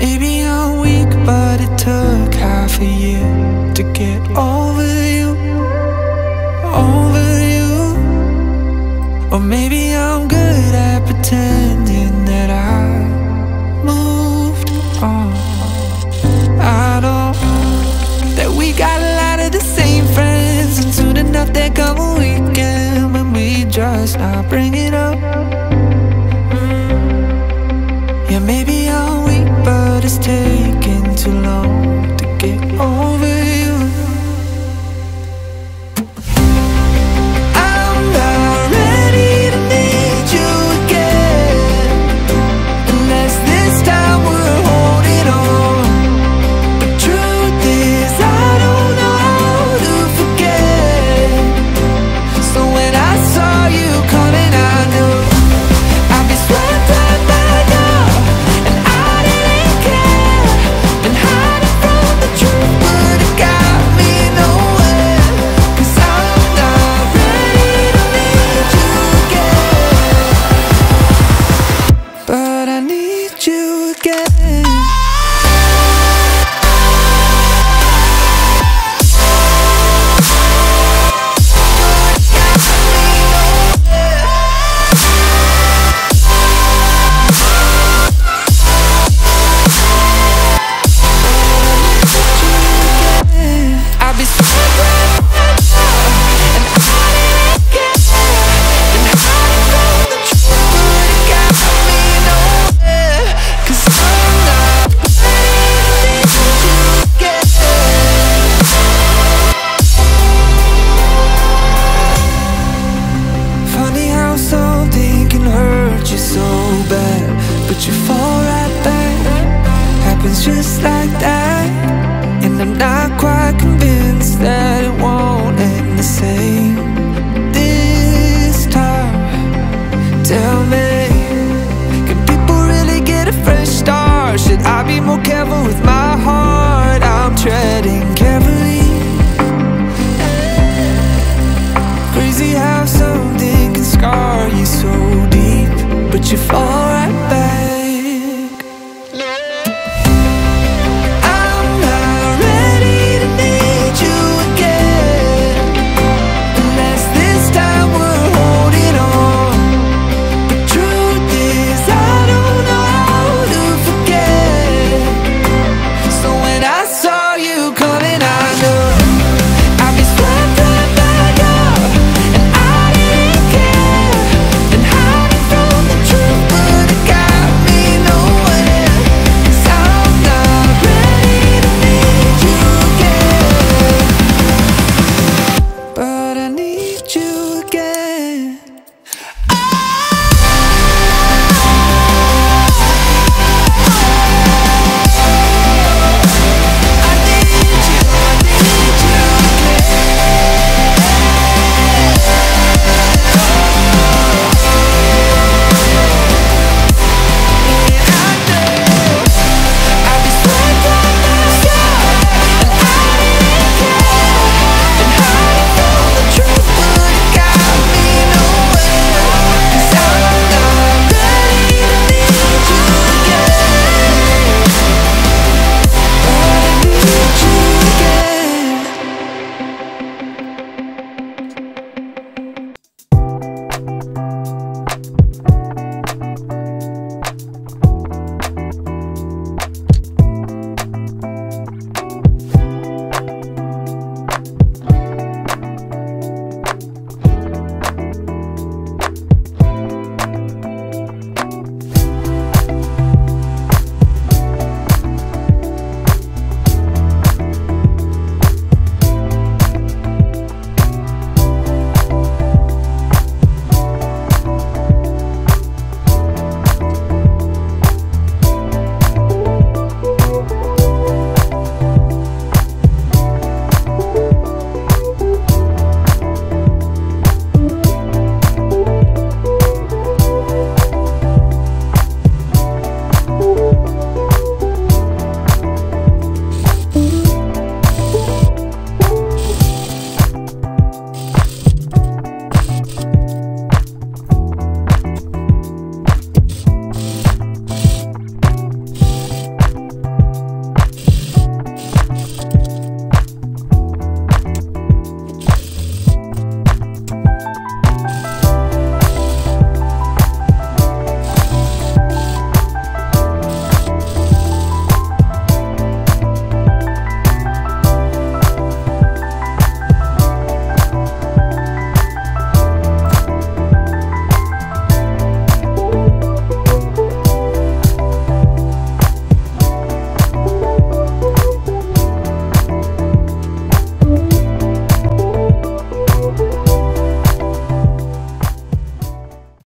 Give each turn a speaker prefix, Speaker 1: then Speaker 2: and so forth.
Speaker 1: Maybe I'm weak, but it took half a year to get over you, over you. Or maybe I'm good at pretending that I moved on. I know that we got a lot of the same friends, and soon enough there come a weekend when we just not bring it up. Yeah, maybe I'm weak, but it's taking too long to get over you. I'm not ready to need you again, unless this time we're holding on. The truth is I don't know how to forget. So when I saw you coming, I knew I'd be swept up by now, and I didn't care. Been hiding from the truth, but it got me nowhere. 'Cause I'm not ready to need you again, but I need you again. I'll be so glad and I didn't care. Been hiding from the truth, but it got me nowhere. 'Cause I'm not ready to need you again. Funny how something can hurt you so bad, but you fall right back. Happens just like that. And I'm not quite convinced that it won't end the same.